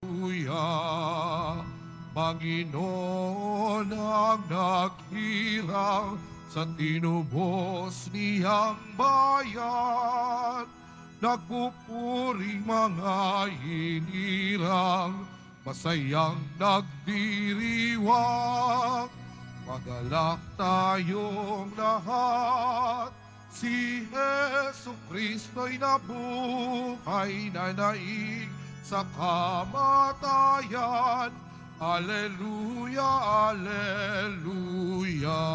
Hallelujah. Panginoon ang naghirang sa tinubos niyang bayan. Nagpupuring mga hinirang, masayang nagdiriwang. Magalak tayong lahat, si Hesu Kristo'y nabuhay na naig sa kamatayan. Alleluia, Alleluia.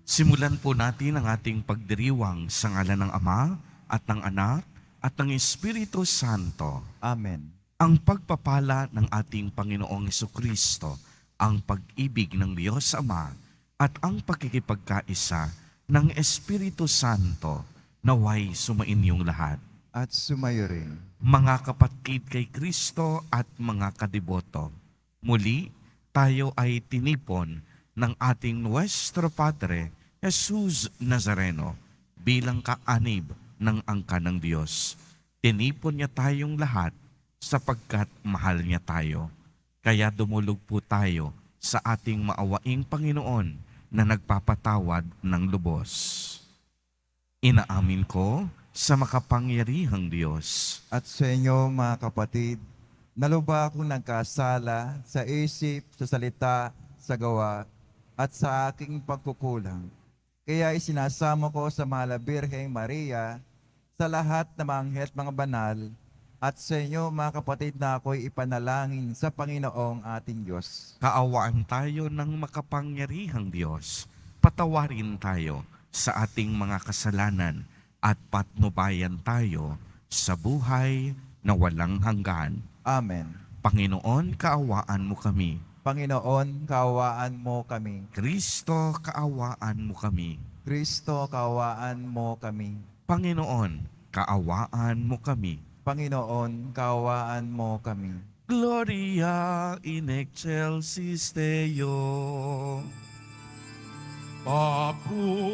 Simulan po natin ang ating pagdiriwang sa ngalan ng Ama at ng Anak at ng Espiritu Santo. Amen. Ang pagpapala ng ating Panginoong Jesucristo, ang pag-ibig ng Diyos Ama at ang pakikipagkaisa ng Espiritu Santo naway sumainyong lahat. At sumayo rin. Mga kapatid kay Kristo at mga kadiboto, muli tayo ay tinipon ng ating Nuestro Padre Jesus Nazareno bilang kaanib ng angka ng Diyos. Tinipon niya tayong lahat sapagkat mahal niya tayo. Kaya dumulog po tayo sa ating maawaing Panginoon na nagpapatawad ng lubos. Inaamin ko sa makapangyarihang Diyos At sa inyo mga kapatid, naluba akong nagkasala sa isip, sa salita, sa gawa, at sa aking pagkukulang. Kaya isinasamo ko sa mahal na Birheng Maria, sa lahat ng mga anghel at mga banal, at sa inyo mga kapatid na ako'y ipanalangin sa Panginoong ating Diyos. Kaawaan tayo ng makapangyarihang Diyos. Patawarin tayo sa ating mga kasalanan at patnubayan tayo sa buhay na walang hanggan. Amen. Panginoon, kaawaan mo kami. Panginoon, kaawaan mo kami. Kristo, kaawaan mo kami. Kristo, kaawaan mo kami. Panginoon, kaawaan mo kami. Panginoon, kaawaan mo kami. Gloria in excelsis Deo. Papuri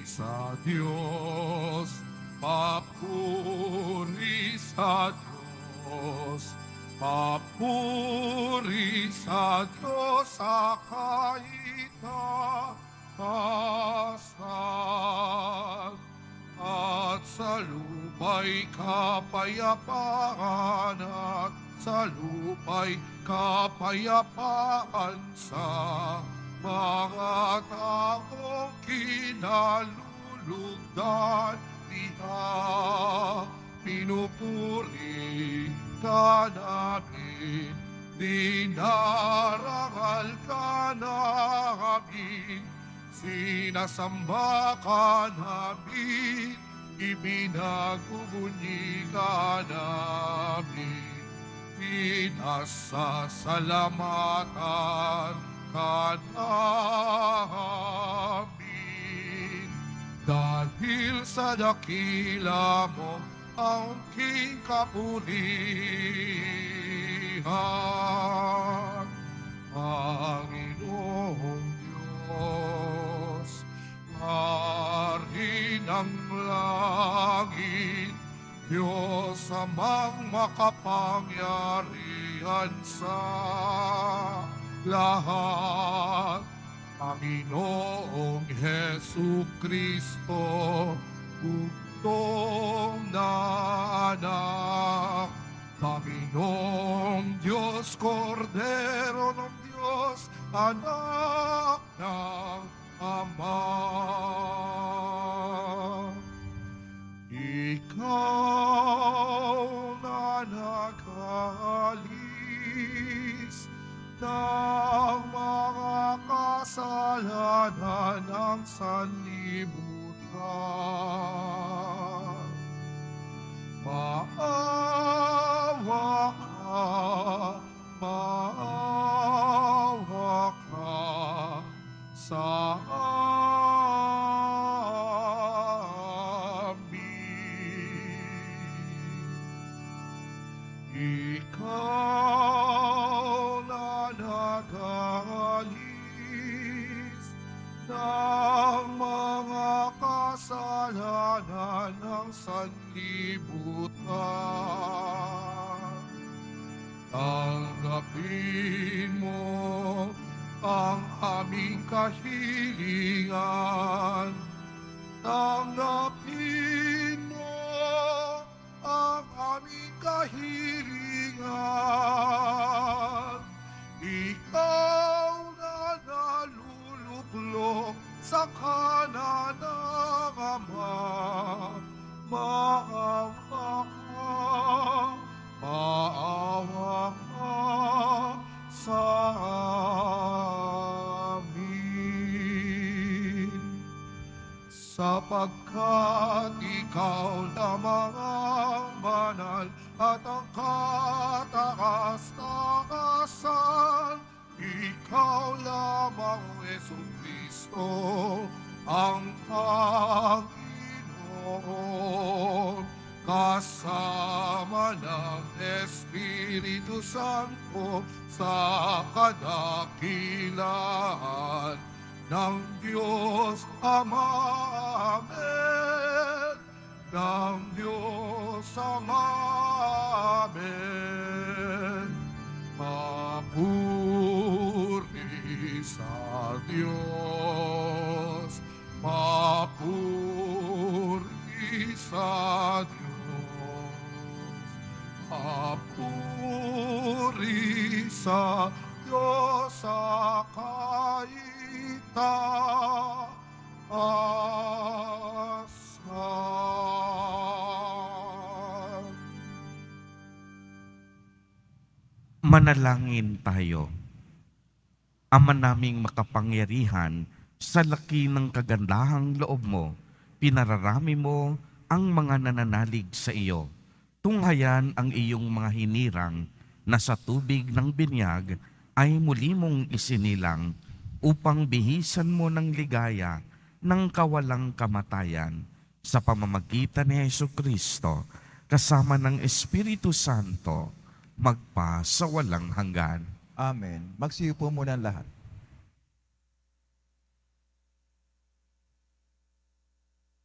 sa Diyos, papuri sa Diyos, papuri sa Diyos sa kaitaasan, at sa lupa'y kapayapaan, at sa lupa'y kapayapaan sa mga taong kinalulugdan niya. Pinupuri ka namin, dinarangal ka namin, sinasamba ka namin, ibinagbubunyi ka namin, pinasasalamatan ka namin. Dahil sa dakila mo ang aking kapurihan, Panginoong Diyos, Hari ng langit, Diyos amang makapangyarihan sa lahat, Panginoong Hesu Kristo, bugtong na anak, Panginoong Diyos, Kordero ng Diyos, anak ng Ama. Ikaw na nag-alis ng mga kasalanan ng sanlibutan, maawa ka sa amin. Ikaw na nag-alis ng mga kasalanan ng sanlibutan, sanlibutan. Tanggapin mo ang aming kahilingan. Tanggapin mo ang aming kahilingan. Ikaw na naluluklok sa kanan ng Ama, maawa ka, maawa ka sa amin. Sapagkat ikaw lamang ang banal at ang katakas-takasan, ikaw lamang, Jesucristo, ang Panginoon, kasama ng Espiritu Santo sa kadakilaan ng Diyos Ama. Amen. Ng Diyos Ama. Amen. Papuri sa Diyos. Papuri sa Diyos. Papuri sa Diyos sa kaitaasan. Manalangin tayo. Ama naming makapangyarihan, sa laki ng kagandahang loob mo, pinararami mo ang mga nananalig sa iyo. Tunghayan ang iyong mga hinirang na sa tubig ng binyag ay muli mong isinilang upang bihisan mo ng ligaya ng kawalang kamatayan sa pamamagitan ni Jesucristo kasama ng Espiritu Santo magpa sa walang hanggan. Amen. Magsiupo muna ang lahat.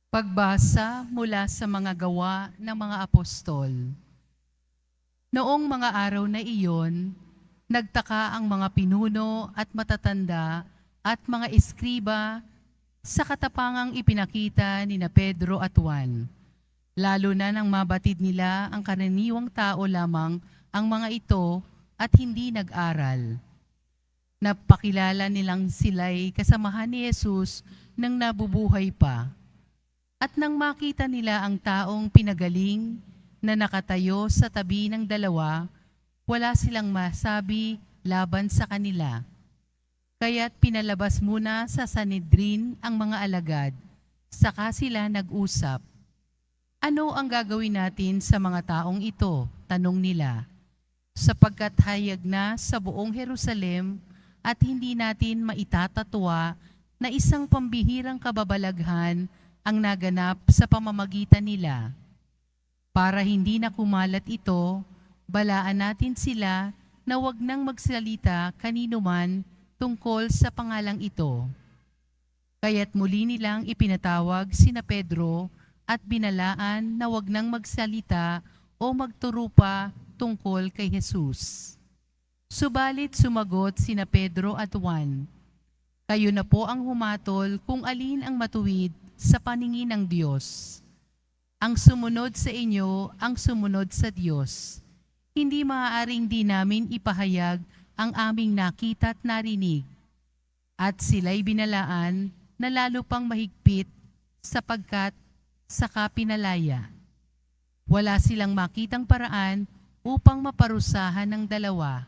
Pagbasa mula sa mga gawa ng mga apostol. Noong mga araw na iyon, nagtaka ang mga pinuno at matatanda at mga eskriba sa katapangang ipinakita ni na Pedro at Juan. Lalo na nang mabatid nila ang karaniwang tao lamang ang mga ito at hindi nag-aral. Napakilala nilang sila'y kasamahan ni Jesus nang nabubuhay pa. At nang makita nila ang taong pinagaling na nakatayo sa tabi ng dalawa, wala silang masabi laban sa kanila. Kaya't pinalabas muna sa Sanhedrin ang mga alagad, saka sila nag-usap. Ano ang gagawin natin sa mga taong ito? Tanong nila. Sapagkat hayag na sa buong Jerusalem at hindi natin maitatatwa na isang pambihirang kababalaghan ang naganap sa pamamagitan nila. Para hindi na kumalat ito, balaan natin sila na huwag nang magsalita kanino man tungkol sa pangalang ito. Kaya't muli nilang ipinatawag sina Pedro at binalaan na huwag nang magsalita o magturo pa tungkol kay Jesus. Subalit sumagot sina Pedro at Juan, kayo na po ang humatol kung alin ang matuwid sa paningin ng Diyos. Ang sumunod sa inyo, ang sumunod sa Diyos. Hindi maaaring di namin ipahayag ang aming nakita at narinig. At sila'y binalaan na lalo pang mahigpit sapagkat saka pinalaya. Wala silang makitang paraan upang maparusahan ng dalawa,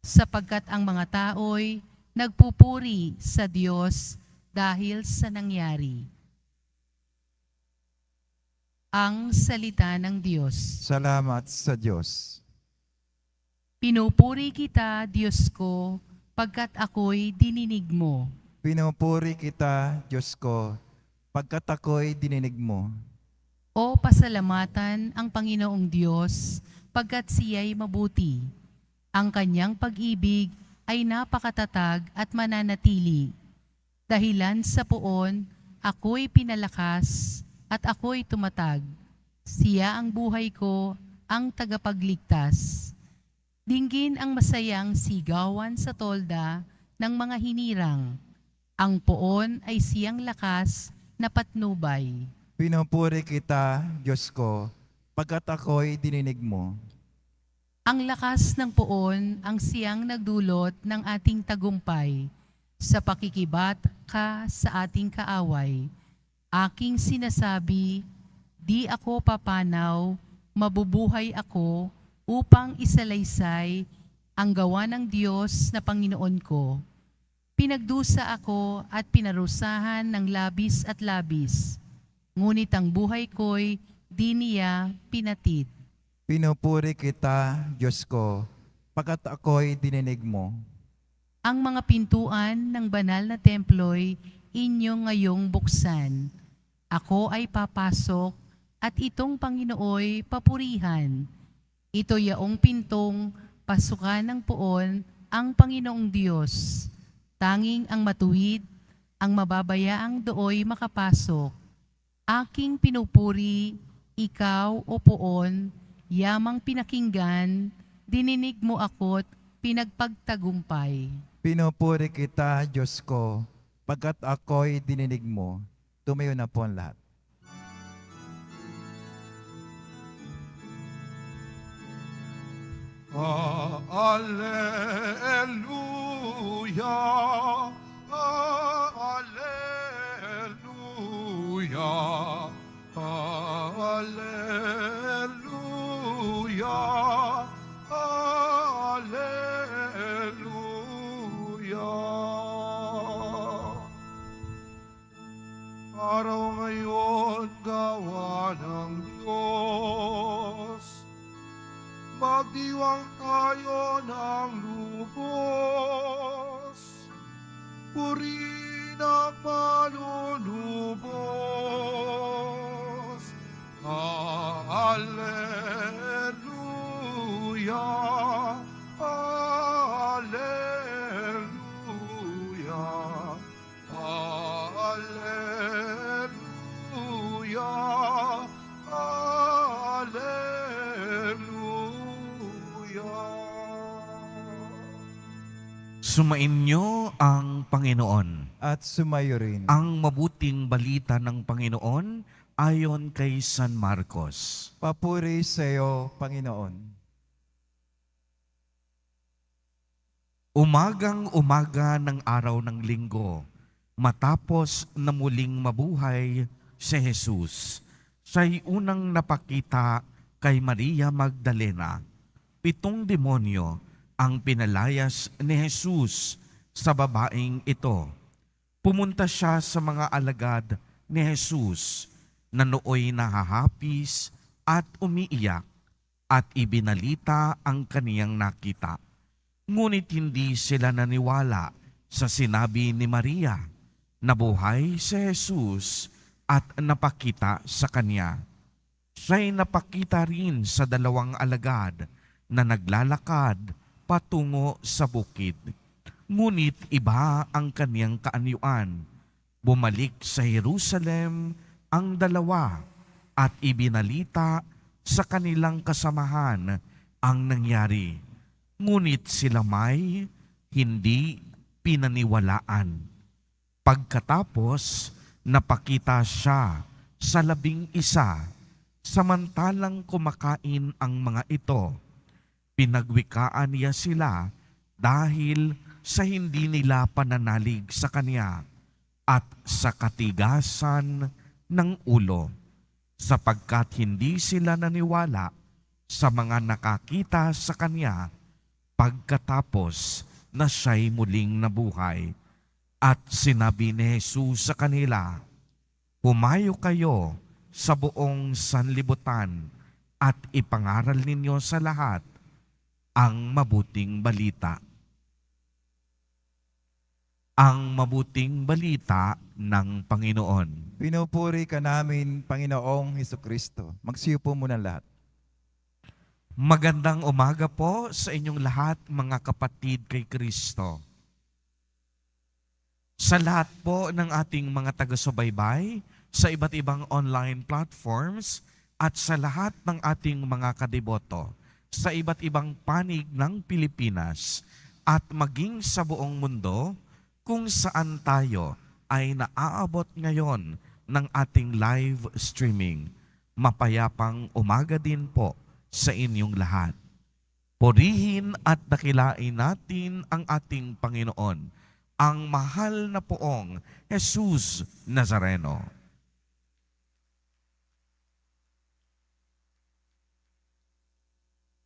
sapagkat ang mga tao'y nagpupuri sa Diyos dahil sa nangyari. Ang salita ng Diyos. Salamat sa Diyos. Pinupuri kita, Diyos ko, pagkat ako'y dininig mo. Pinupuri kita, Diyos ko, pagkat ako'y dininig mo. O pasalamatan ang Panginoong Diyos, pagkat siya'y mabuti. Ang kanyang pag-ibig ay napakatatag at mananatili. Dahilan sa poon, ako'y pinalakas at ako'y tumatag. Siya ang buhay ko, ang tagapagligtas. Dinggin ang masayang sigawan sa tolda ng mga hinirang. Ang poon ay siyang lakas na patnubay. Pinupuri kita, Diyos ko, pagkat ako'y dininig mo. Ang lakas ng poon ang siyang nagdulot ng ating tagumpay. Sa pakikibat ka sa ating kaaway. Aking sinasabi, di ako papanaw, mabubuhay ako upang isalaysay ang gawa ng Diyos na Panginoon ko. Pinagdusa ako at pinarusahan ng labis at labis. Ngunit ang buhay ko'y di niya pinatid. Pinupuri kita, Diyos ko, pagkat ako'y dininig mo. Ang mga pintuan ng banal na templo'y inyo ngayong buksan. Ako ay papasok at itong Panginooy papurihan. Ito yaong pintong pasukan ng poon ang Panginoong Diyos. Tanging ang matuwid, ang mababayaang dooy makapasok. Aking pinupuri, ikaw o poon, yamang pinakinggan, dininig mo ako't pinagpagtagumpay. Pinupuri kita, Diyos ko, pagkat ako'y dininig mo. Tumayo na po ang lahat. Alleluia, alleluia, alleluia, alleluia. Araw ngayon gawa ng Diyos, magdiwang tayo ng lubos, purihin ang malulubos. Alleluia, alleluia, alleluia, Sumainyo ang Panginoon. At sumayo rin. Ang mabuting balita ng Panginoon ayon kay San Marcos. Papuri sa iyo, Panginoon. Umagang-umaga ng araw ng linggo, matapos na muling mabuhay si Jesus, siya'y unang napakita kay Maria Magdalena. 7 demonyo ang pinalayas ni Jesus sa babaeng ito. Pumunta siya sa mga alagad ni Jesus na nooy nahahapis at umiiyak at ibinalita ang kaniyang nakita. Ngunit hindi sila naniwala sa sinabi ni Maria. Nabuhay si Jesus at napakita sa kanya. Siya'y napakita rin sa 2 alagad na naglalakad patungo sa bukid. Ngunit iba ang kaniyang kaanyuan. Bumalik sa Jerusalem ang 2 at ibinalita sa kanilang kasamahan ang nangyari. Ngunit sila may hindi pinaniwalaan. Pagkatapos, napakita siya sa 11, samantalang kumakain ang mga ito. Pinagwikaan niya sila dahil sa hindi nila pananalig sa kanya at sa katigasan ng ulo, sapagkat hindi sila naniwala sa mga nakakita sa kanya pagkatapos na siya'y muling nabuhay. At sinabi ni Jesus sa kanila, "Humayo kayo sa buong sanlibutan at ipangaral ninyo sa lahat ang mabuting balita." Ang mabuting balita ng Panginoon. Pinupuri ka namin, Panginoong Hesukristo. Magsiyo po muna lahat. Magandang umaga po sa inyong lahat, mga kapatid kay Kristo. Sa lahat po ng ating mga taga-subaybay sa iba't ibang online platforms at sa lahat ng ating mga kadiboto sa iba't ibang panig ng Pilipinas at maging sa buong mundo kung saan tayo ay naaabot ngayon ng ating live streaming. Mapayapang umaga din po sa inyong lahat. Purihin at dakilain natin ang ating Panginoon, ang mahal na poong Jesus Nazareno.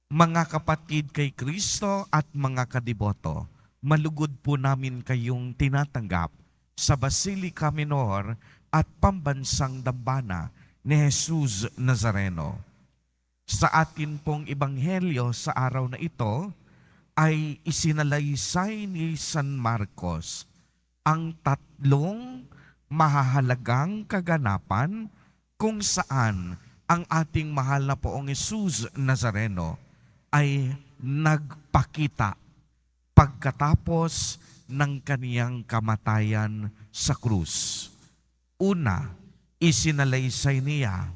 Mga kapatid kay Kristo at mga kadiboto, malugod po namin kayong tinatanggap sa Basilica Minor at Pambansang Dambana ni Jesus Nazareno. Sa atin pong ebanghelyo sa araw na ito ay isinalaysay ni San Marcos ang tatlong mahahalagang kaganapan kung saan ang ating mahal na poong Jesus Nazareno ay nagpakita pagkatapos ng kaniyang kamatayan sa krus. Una, isinalaysay niya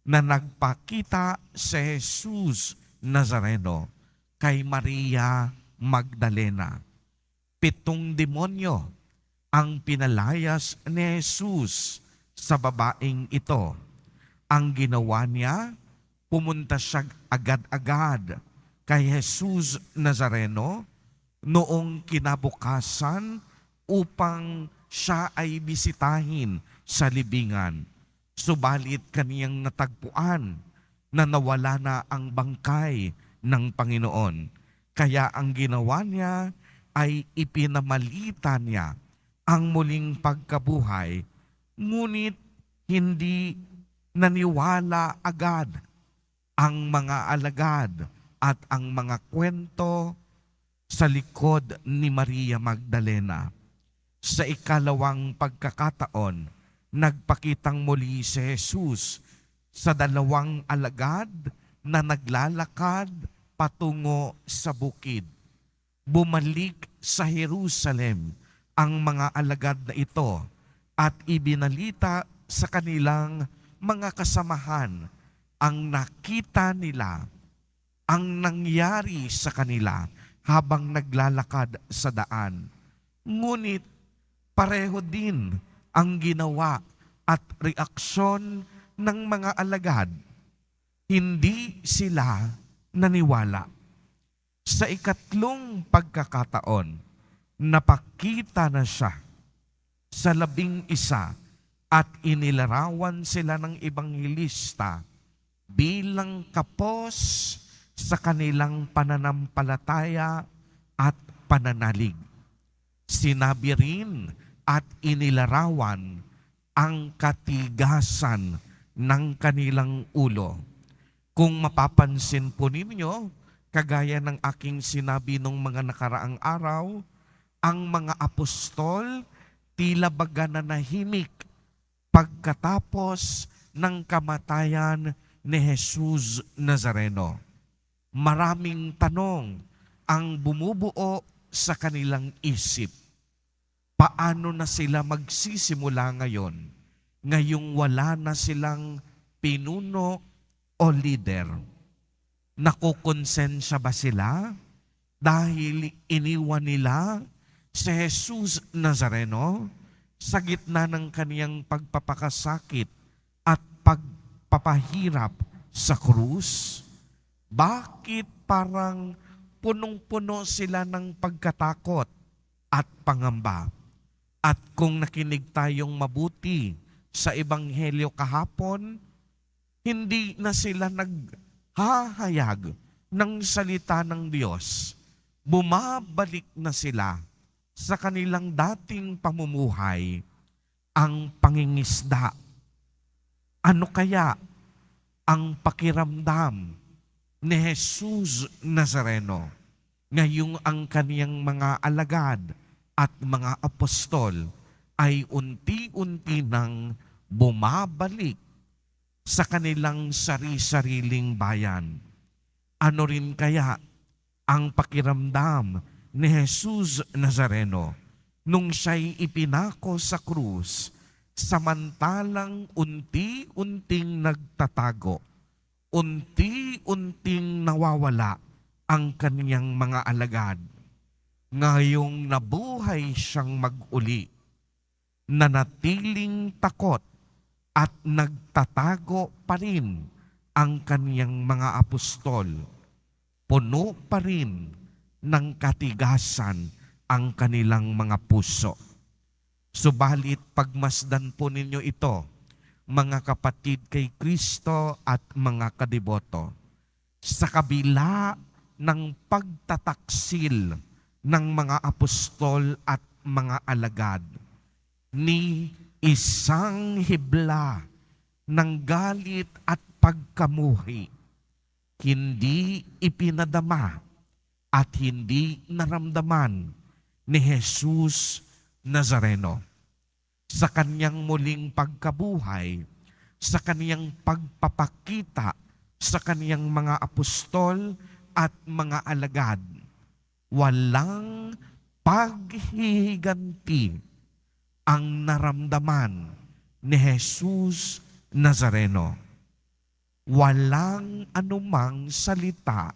na nagpakita si Jesus Nazareno kay Maria Magdalena. 7 demonyo ang pinalayas ni Jesus sa babaeng ito. Ang ginawa niya, pumunta siya agad-agad kay Jesus Nazareno noong kinabukasan upang siya ay bisitahin sa libingan. Subalit kaniyang natagpuan na nawala na ang bangkay ng Panginoon. Kaya ang ginawa niya ay ipinamalita niya ang muling pagkabuhay, ngunit hindi naniwala agad ang mga alagad at ang mga kwento sa likod ni Maria Magdalena. Sa ikalawang pagkakataon, nagpakitang muli si Jesus sa 2 alagad na naglalakad patungo sa bukid. Bumalik sa Jerusalem ang mga alagad na ito at ibinalita sa kanilang mga kasamahan ang nakita nila, ang nangyari sa kanila habang naglalakad sa daan. Ngunit pareho din ang ginawa at reaksyon ng mga alagad. Hindi sila naniwala. Sa ikatlong pagkakataon, napakita na siya sa 11 at inilarawan sila ng ebanghelista bilang kapos sa kanilang pananampalataya at pananalig. Sinabi rin at inilarawan ang katigasan ng kanilang ulo. Kung mapapansin po ninyo, kagaya ng aking sinabi nung mga nakaraang araw, ang mga apostol tila baga nanahimik pagkatapos ng kamatayan ni Jesus Nazareno. Maraming tanong ang bumubuo sa kanilang isip. Paano na sila magsisimula ngayon? Ngayong wala na silang pinuno o leader. Nakukonsensya ba sila dahil iniwan nila si Jesus Nazareno sa gitna ng kaniyang pagpapakasakit at pagpapahirap sa krus? Bakit parang punong-puno sila ng pagkatakot at pangamba? At kung nakinig tayong mabuti sa Ebanghelyo kahapon, hindi na sila naghahayag ng salita ng Diyos. Bumabalik na sila sa kanilang dating pamumuhay, ang pangingisda. Ano kaya ang pakiramdam ni Jesus Nazareno ngayong ang kaniyang mga alagad at mga apostol ay unti-unti nang bumabalik sa kanilang sari-sariling bayan? Ano rin kaya ang pakiramdam ni Jesus Nazareno nung siya'y ipinako sa krus, samantalang unti-unting nagtatago unti-unting nawawala ang kaniyang mga alagad. Ngayong nabuhay siyang mag-uli, nanatiling takot at nagtatago pa rin ang kaniyang mga apostol. Puno pa rin ng katigasan ang kanilang mga puso. Subalit pagmasdan po ninyo ito, mga kapatid kay Kristo at mga kadiboto, sa kabila ng pagtataksil ng mga apostol at mga alagad, ni isang hibla ng galit at pagkamuhi, hindi ipinadama at hindi naramdaman ni Jesus Nazareno. Sa kanyang muling pagkabuhay, sa kanyang pagpapakita sa kanyang mga apostol at mga alagad, walang paghihiganti ang naramdaman ni Jesus Nazareno. Walang anumang salita,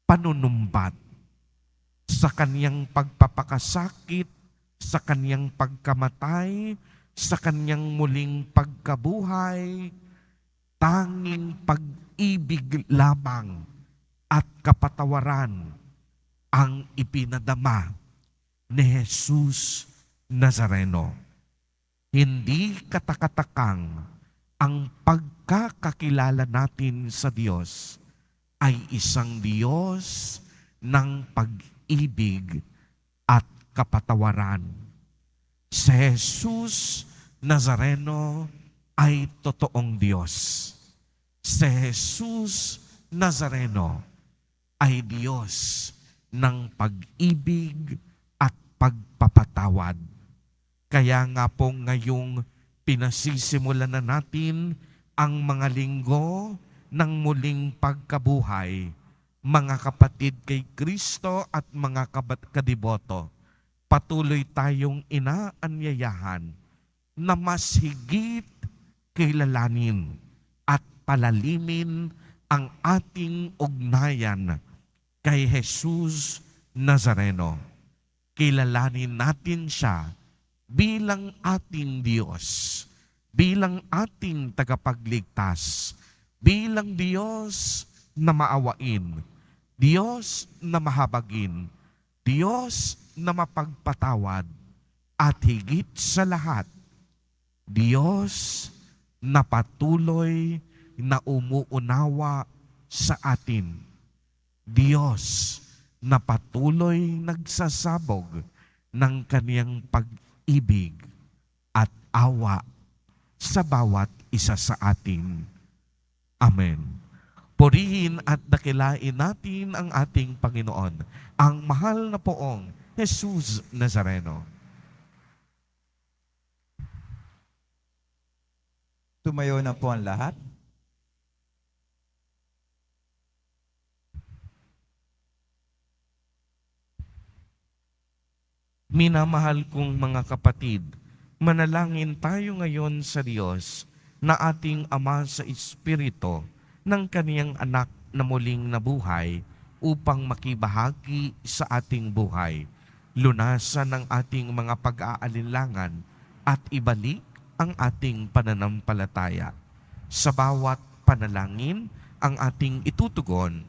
panunumbat sa kaniyang pagpapakasakit, sa kaniyang pagkamatay, sa kaniyang muling pagkabuhay. Tanging pag-ibig lamang at kapatawaran ang ipinadama ni Jesus Nazareno. Hindi katakatakang ang pagkakakilala natin sa Diyos ay isang Diyos ng pag-ibig at kapatawaran. Si Jesus Nazareno ay totoong Diyos. Si Jesus Nazareno ay Diyos ng pag-ibig at pagpapatawad. Kaya nga po ngayong pinasisimulan na natin ang mga linggo ng muling pagkabuhay, mga kapatid kay Kristo at mga kadiboto, patuloy tayong inaanyayahan na mas higit kilalanin at palalimin ang ating ugnayan kay Jesus Nazareno. Kilalanin natin siya bilang ating Diyos, bilang ating tagapagligtas, bilang Diyos na maawain, Diyos na mahabagin, Diyos na mapagpatawad, at higit sa lahat, Diyos na patuloy na umuunawa sa atin. Diyos na patuloy nagsasabog ng kaniyang pag-ibig at awa sa bawat isa sa atin. Amen. Purihin at dakilain natin ang ating Panginoon, ang mahal na poong Jesus Nazareno. Tumayo na po ang lahat. Minamahal kong mga kapatid, manalangin tayo ngayon sa Diyos na ating Ama sa Espiritu ng kaniyang anak na muling nabuhay upang makibahagi sa ating buhay, lunasan ang ating mga pag-aalinlangan at ibalik ang ating pananampalataya. Sa bawat panalangin ang ating itutugon,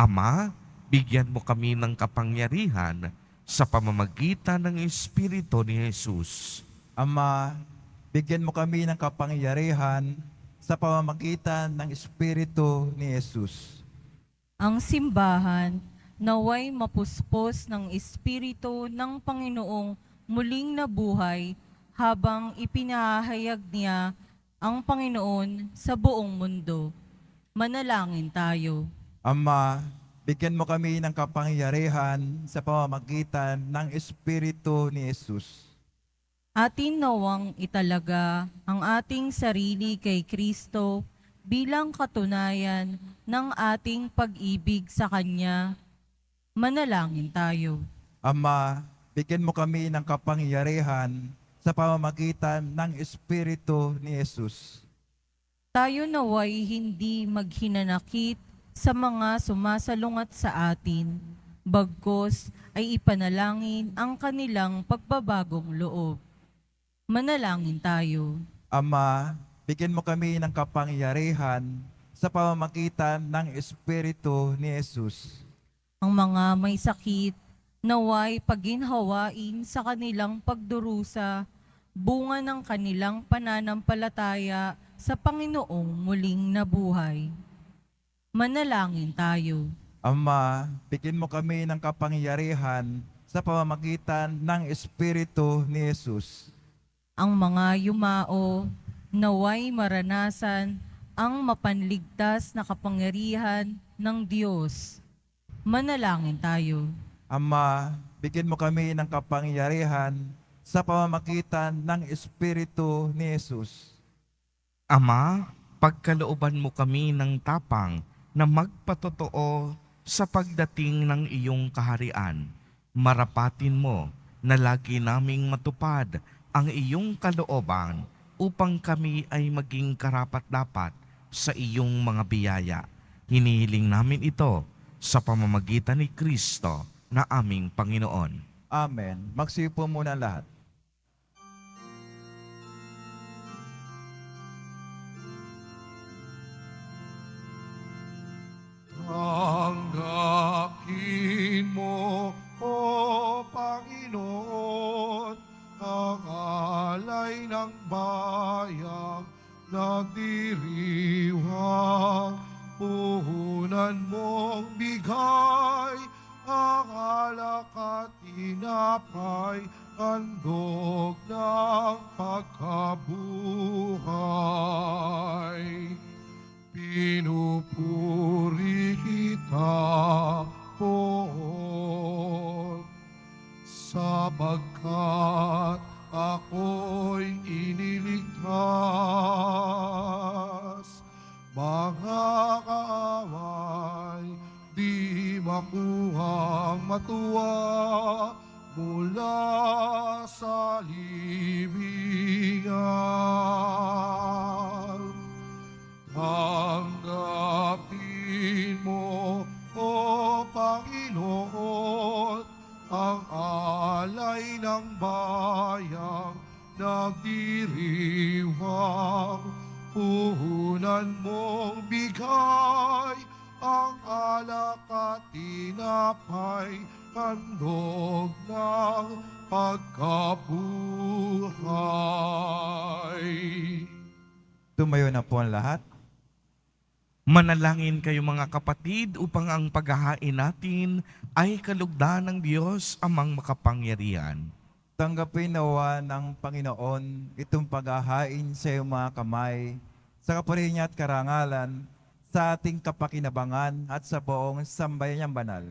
Ama, bigyan mo kami ng kapangyarihan sa pamamagitan ng Espiritu ni Jesus. Ama, bigyan mo kami ng kapangyarihan sa pamamagitan ng Espiritu ni Jesus. Ang simbahan naway mapuspos ng Espiritu ng Panginoong muling nabuhay habang ipinahayag niya ang Panginoon sa buong mundo. Manalangin tayo. Ama, bigyan mo kami ng kapangyarihan sa pamamagitan ng Espiritu ni Jesus. Atin nawang italaga ang ating sarili kay Kristo bilang katunayan ng ating pag-ibig sa Kanya. Manalangin tayo. Ama, bigyan mo kami ng kapangyarihan sa pamamagitan ng Espiritu ni Jesus. Tayo naway hindi maghinanakit sa mga sumasalungat sa atin, bagkus ay ipanalangin ang kanilang pagbabagong loob. Manalangin tayo. Ama, bigyan mo kami ng kapangyarihan sa pamamagitan ng Espiritu ni Jesus. Ang mga may sakit, naway paginhawain sa kanilang pagdurusa, bunga ng kanilang pananampalataya sa Panginoong muling nabuhay. Manalangin tayo. Ama, bigyan mo kami ng kapangyarihan sa pamamagitan ng Espiritu ni Jesus. Ang mga yumao, naway maranasan ang mapanligtas na kapangyarihan ng Diyos. Manalangin tayo. Ama, bigyan mo kami ng kapangyarihan sa pamamagitan ng Espiritu ni Jesus. Ama, pagkalooban mo kami ng tapang na magpatotoo sa pagdating ng iyong kaharian. Marapatin mo na lagi naming matupad ang iyong kalooban upang kami ay maging karapat-dapat sa iyong mga biyaya. Hinihiling namin ito sa pamamagitan ni Kristo na aming Panginoon. Amen. Magsipo muna lahat. Tanggapin mo, O Panginoon, ang alay ng bayang nagdiriwang. Puhunan mong bigay ang alak at tinapay, handog ng pagkabuhay. Pinupuri kita, Poon, sabagkat ako'y iniligtas. Mga kaaway, di makuhang matuwa mula sa libingan. Tanggapin mo, O Panginoon, ang alay ng bayang nagdiriwang. Puhunan mong bigay ang alak at tinapay, handog ng pagkabuhay. Tumayo na po ang lahat. Manalangin kayo mga kapatid upang ang paghahain natin ay kalugdan ng Diyos amang makapangyarihan. Tanggapin nawa ng Panginoon itong paghahain sa iyong mga kamay, sa kapurihan niya at karangalan, sa ating kapakinabangan at sa buong sambayan niyang banal.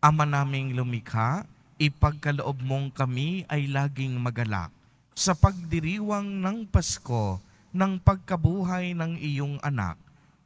Ama naming lumikha, ipagkaloob mong kami ay laging magalak sa pagdiriwang ng Pasko ng pagkabuhay ng iyong anak,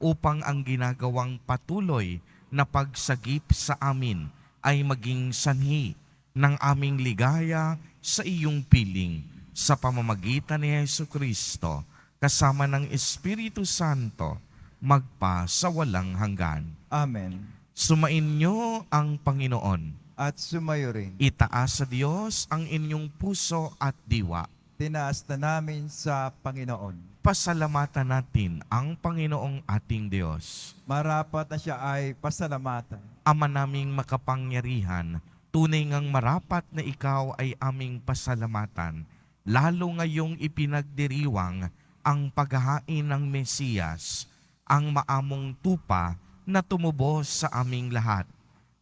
upang ang ginagawang patuloy na pagsagip sa amin ay maging sanhi ng aming ligaya sa iyong piling sa pamamagitan ni Jesucristo kasama ng Espiritu Santo magpa sa walang hanggan. Amen. Sumain niyo ang Panginoon. At sumayo rin. Itaas sa Diyos ang inyong puso at diwa. Tinaas na namin sa Panginoon. Pasalamatan natin ang Panginoong ating Diyos. Marapat na siya ay pasalamatan. Ama naming makapangyarihan, tunay ngang marapat na ikaw ay aming pasalamatan, lalo ngayong ipinagdiriwang ang paghahain ng Mesiyas, ang maamong tupa na tumubos sa aming lahat.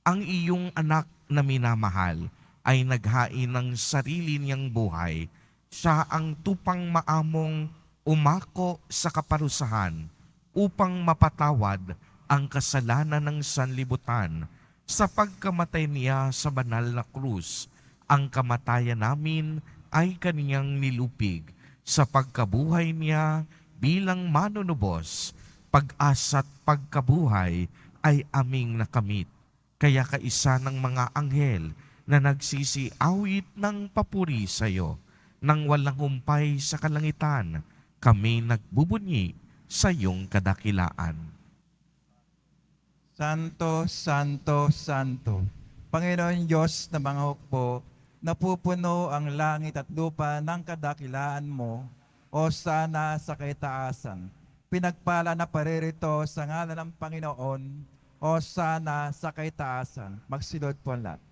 Ang iyong anak na minamahal ay naghain ng sarili niyang buhay. Siya ang tupang maamong umako sa kaparusahan upang mapatawad ang kasalanan ng sanlibutan. Sa pagkamatay niya sa banal na krus, ang kamatayan namin ay kaniyang nilupig. Sa pagkabuhay niya bilang manunubos, pag-asa't pagkabuhay ay aming nakamit. Kaya kaisa ng mga anghel na nagsisiawit ng papuri sa iyo, nang walang humpay sa kalangitan, kami nagbubunyi sa iyong kadakilaan. Santo, Santo, Santo, Panginoon Diyos na mga hukbo, napupuno ang langit at lupa ng kadakilaan mo, o sana sa kaitaasan. Pinagpala na paririto sa ngalan ng Panginoon, o sana sa kaitaasan. Magsilod po ang lahat.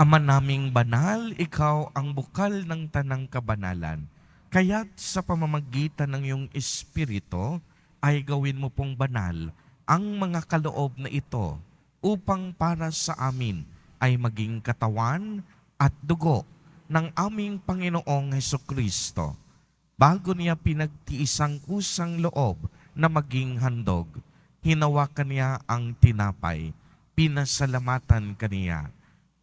Ama naming banal, ikaw ang bukal ng tanang kabanalan. Kaya't sa pamamagitan ng iyong Espiritu, ay gawin mo pong banal ang mga kaloob na ito upang para sa amin ay maging katawan at dugo ng aming Panginoong Hesukristo. Bago niya pinagtiisang kusang loob na maging handog, hinawakan niya ang tinapay, pinasalamatan kaniya.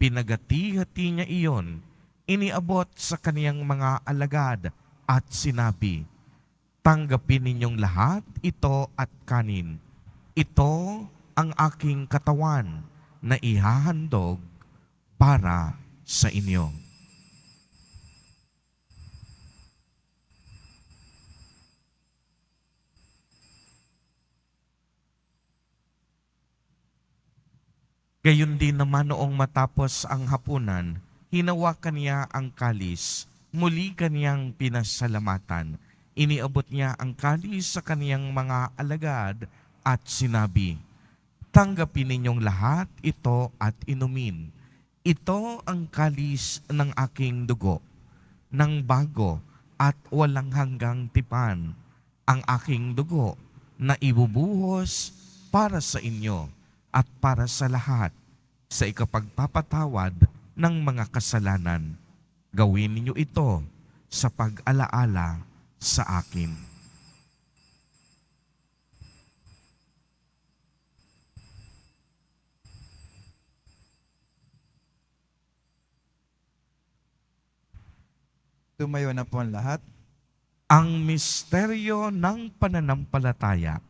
Pinagati-hati niya iyon, iniabot sa kaniyang mga alagad at sinabi, "Tanggapin ninyong lahat ito at kanin. Ito ang aking katawan na ihahandog para sa inyo." Gayon din naman noong matapos ang hapunan, hinawakan niya ang kalis, muli kaniyang pinasalamatan. Iniabot niya ang kalis sa kaniyang mga alagad at sinabi, "Tanggapin ninyong lahat ito at inumin. Ito ang kalis ng aking dugo, ng bago at walang hanggang tipan, ang aking dugo na ibubuhos para sa inyo at para sa lahat sa ikapagpapatawad ng mga kasalanan. Gawin ninyo ito sa pag-alaala sa akin." Tumayo na po ang lahat. Ang misteryo ng pananampalataya.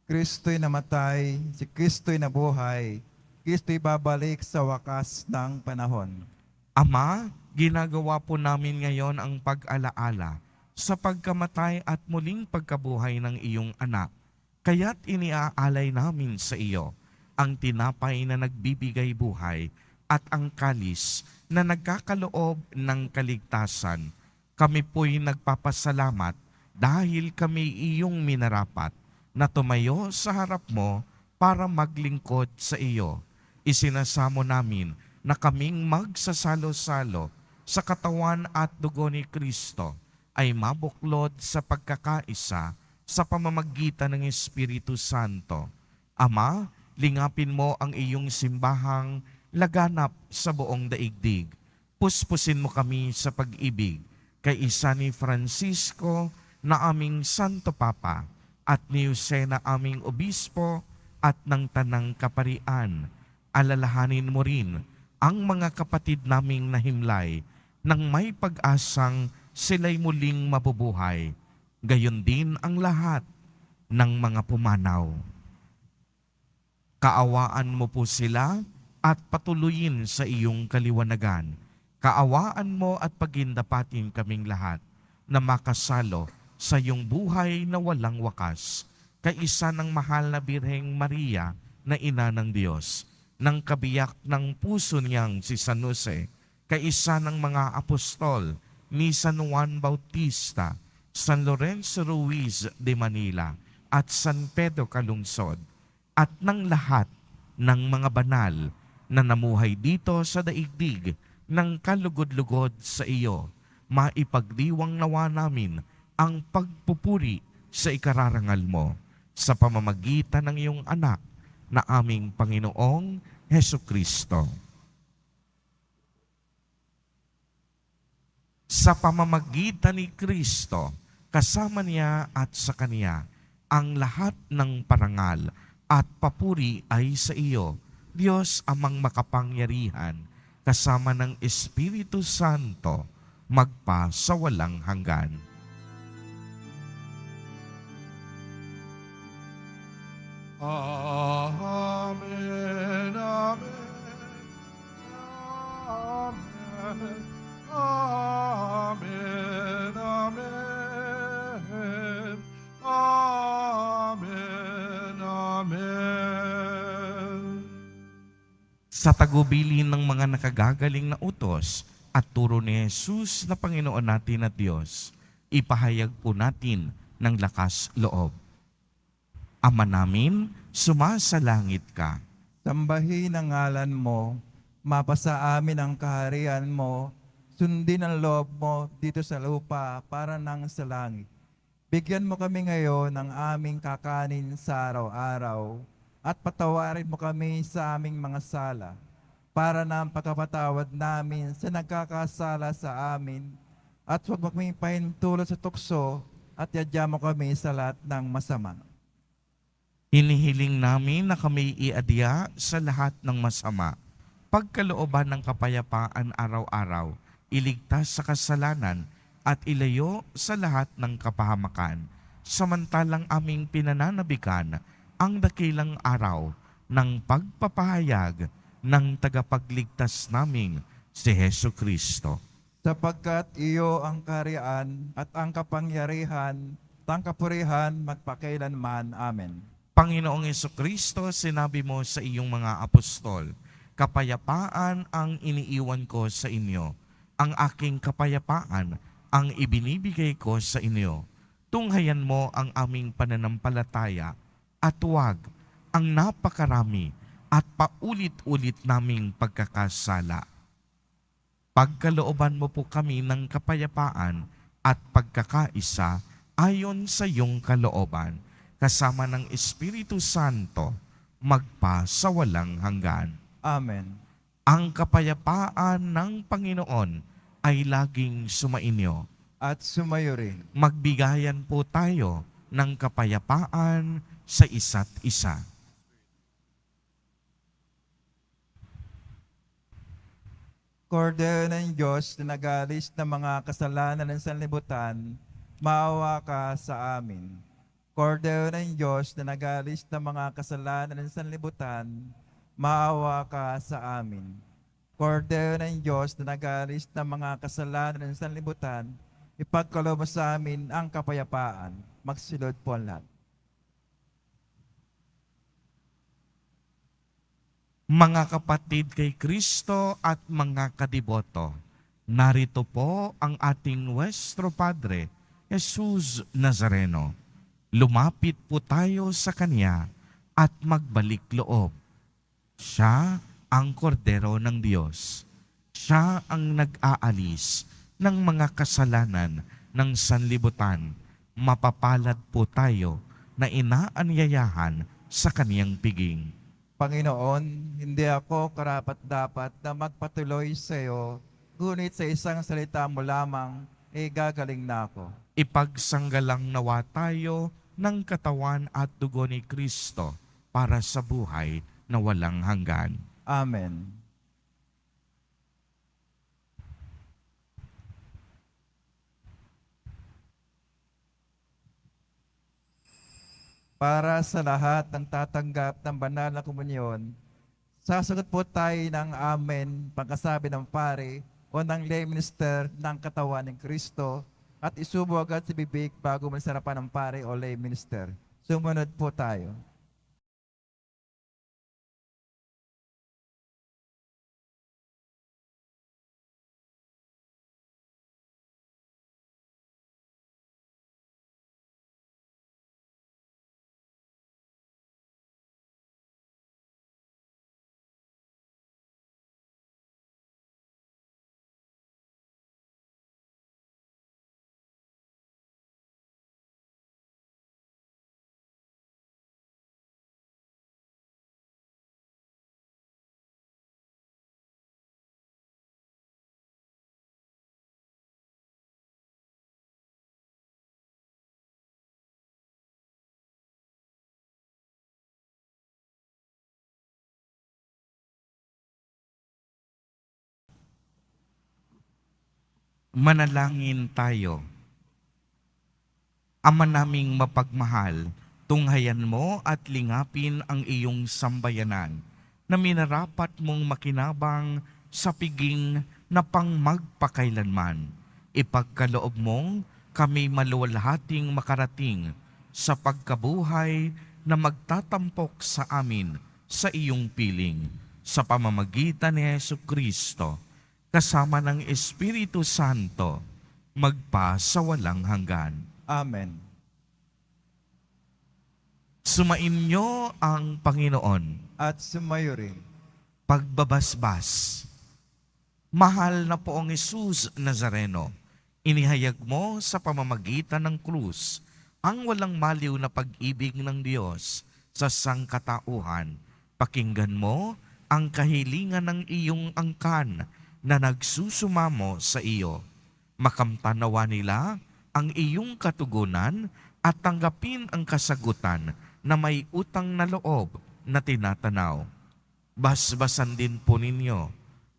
Kristo'y namatay, si Kristo'y nabuhay, Kristo'y babalik sa wakas ng panahon. Ama, ginagawa po namin ngayon ang pag-alaala sa pagkamatay at muling pagkabuhay ng iyong anak. Kaya't iniaalay namin sa iyo ang tinapay na nagbibigay buhay at ang kalis na nagkakaloob ng kaligtasan. Kami po'y nagpapasalamat dahil kami iyong minarapat na tumayo sa harap mo para maglingkod sa iyo. Isinasamo namin na kaming magsasalo-salo sa katawan at dugo ni Kristo ay mabuklod sa pagkakaisa sa pamamagitan ng Espiritu Santo. Ama, lingapin mo ang iyong simbahang laganap sa buong daigdig. Puspusin mo kami sa pag-ibig kay isa ni Francisco na aming Santo Papa at ni Jose na aming Obispo at ng Tanang Kaparian. Alalahanin mo rin ang mga kapatid naming nahimlay nang may pag-asang sila'y muling mabubuhay. Gayon din ang lahat ng mga pumanaw. Kaawaan mo po sila at patuloyin sa iyong kaliwanagan. Kaawaan mo at pagindapatin kaming lahat na makasalo sa iyong buhay na walang wakas, kaisa ng mahal na Birheng Maria na ina ng Diyos, ng kabiyak ng puso niyang si San Jose, kaisa ng mga apostol ni San Juan Bautista, San Lorenzo Ruiz de Manila, at San Pedro Calungsod, at ng lahat ng mga banal na namuhay dito sa daigdig ng kalugod-lugod sa iyo. Maipagdiwang nawa namin ang pagpupuri sa ikararangal mo sa pamamagitan ng iyong anak na aming Panginoong Hesukristo. Sa pamamagitan ni Kristo, kasama niya at sa Kaniya, ang lahat ng parangal at papuri ay sa iyo, Diyos amang makapangyarihan, kasama ng Espiritu Santo, magpa sa walang hanggan. Amen, amen, amen, amen, amen. Sa tagubilin ng mga nakagagaling na utos at turo ni Jesus na Panginoon natin at Diyos, ipahayag po natin ng lakas loob. Ama namin, sumasalangit ka. Sambahin ang ngalan mo, mapasa amin ang kaharian mo, sundin ang loob mo dito sa lupa para nang sa langit. Bigyan mo kami ngayon ng aming kakanin sa araw-araw at patawarin mo kami sa aming mga sala para na ang pagkapatawad namin sa nagkakasala sa amin at huwag mo kami pahintulot sa tukso at yadya mo kami sa lahat ng masama. Hinihiling namin na kami iadya sa lahat ng masama. Pagkalooban ng kapayapaan araw-araw, iligtas sa kasalanan at ilayo sa lahat ng kapahamakan. Samantalang aming pinananabikan ang dakilang araw ng pagpapahayag ng tagapagligtas naming si Hesu Kristo. Sapagkat iyo ang kaharian at ang kapangyarihan, at ang kapurihan magpakailanman. Amen. Panginoong Jesucristo, sinabi mo sa iyong mga apostol, kapayapaan ang iniiwan ko sa inyo. Ang aking kapayapaan ang ibinibigay ko sa inyo. Tunghayan mo ang aming pananampalataya at huwag ang napakarami at paulit-ulit naming pagkakasala. Pagkalooban mo po kami ng kapayapaan at pagkakaisa ayon sa iyong kalooban, kasama ng Espiritu Santo, magpa sa walang hanggan. Amen. Ang kapayapaan ng Panginoon ay laging sumainyo. At sumayo rin. Magbigayan po tayo ng kapayapaan sa isa't isa. Kordero ng Diyos na nag-alis ng mga kasalanan ng sanlibutan, maawa ka sa amin. Kordero ng Diyos na nag-alis ng mga kasalanan ng sanlibutan, maawa ka sa amin. Kordero ng Diyos na nag-alis ng mga kasalanan ng sanlibutan, ipagkaloob mo sa amin ang kapayapaan. Magsilod po ang lahat. Mga kapatid kay Kristo at mga kadiboto, narito po ang ating Nuestro Padre, Jesus Nazareno. Lumapit po tayo sa Kanya at magbalik loob. Siya ang kordero ng Diyos. Siya ang nag-aalis ng mga kasalanan ng sanlibutan. Mapapalad po tayo na inaanyayahan sa Kaniyang piging. Panginoon, hindi ako karapat-dapat na magpatuloy sa iyo, ngunit sa isang salita mo lamang, gagaling na ako. Ipagsanggalang nawa tayo ng katawan at dugo ni Kristo para sa buhay na walang hanggan. Amen. Para sa lahat ng tatanggap ng banal na komunyon, sasagot po tayo ng amen pagkasabi ng pare o ng lay minister ng katawan ng Kristo at isubo agad sa bibig bago masarapan ng pare o lay minister. Sumunod po tayo. Manalangin tayo. Ama naming mapagmahal, tunghayan mo at lingapin ang iyong sambayanan na minarapat mong makinabang sa piging na pangmagpakailanman. Ipagkaloob mong kami maluwalhating makarating sa pagkabuhay na magtatampok sa amin sa iyong piling. sa pamamagitan ni Yesu Kristo, kasama ng Espiritu Santo, magpa sa walang hanggan. Amen. Sumainyo ang Panginoon. At sumayo rin. Pagbabasbas. Mahal na poong Jesus Nazareno, inihayag mo sa pamamagitan ng krus ang walang maliw na pag-ibig ng Diyos sa sangkatauhan. Pakinggan mo ang kahilingan ng iyong angkan na nagsusumamo sa iyo. Makamtanawa nila ang iyong katugunan at tanggapin ang kasagutan na may utang na loob na tinatanaw. Basbasan din po ninyo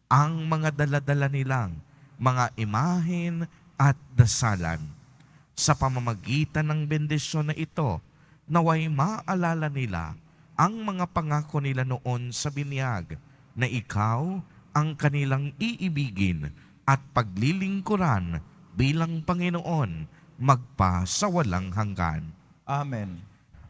ang mga daladala nilang mga imahen at dasalan. Sa pamamagitan ng bendisyon na ito, naway maalala nila ang mga pangako nila noon sa binyag na ikaw ang kanilang iibigin at paglilingkuran bilang Panginoon magpa sa walang hanggan. Amen.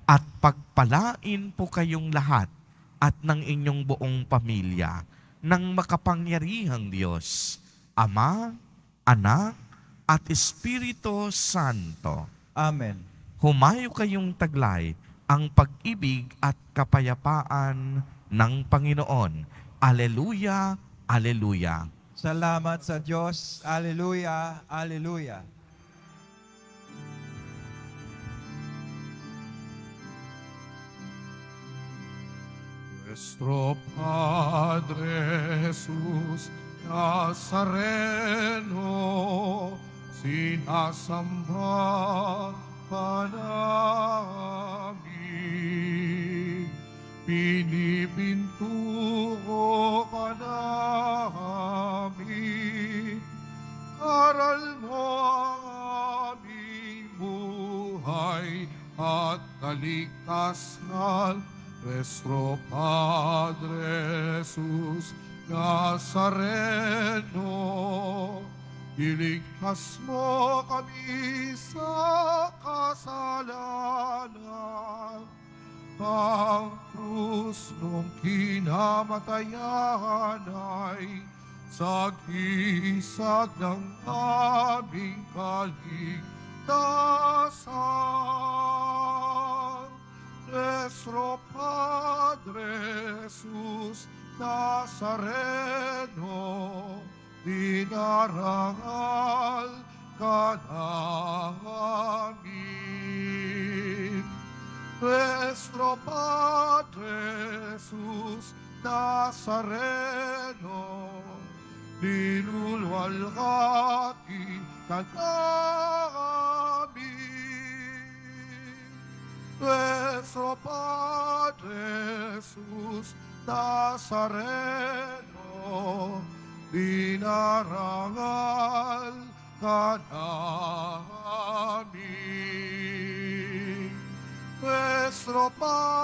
At pagpalain po kayong lahat at ng inyong buong pamilya ng makapangyarihang Diyos, Ama, Anak, at Espiritu Santo. Amen. Humayo kayong taglay ang pag-ibig at kapayapaan ng Panginoon. Aleluya, aleluya. Salamat sa Diyos. Alleluia, alleluia. Nuestro Padre Jesús Nazareno, sinasamba ka namin, pinipintuho ka namin, aral mo ang aming buhay at kaligtasan. Nuestro Padre Jesús Nazareno, iligtas mo kami sa kasalanan. Ang krus nung kinamatayan ay sagisag ng aming kaligtasan. Nuestro Padre Jesús Nazareno, dinarangal ka namin. Nuestro Padre Jesús Nazareno, dinulwalhati ka namin. Nuestro Padre Jesús Nazareno, dinarangal ka namin. Nuestro Padre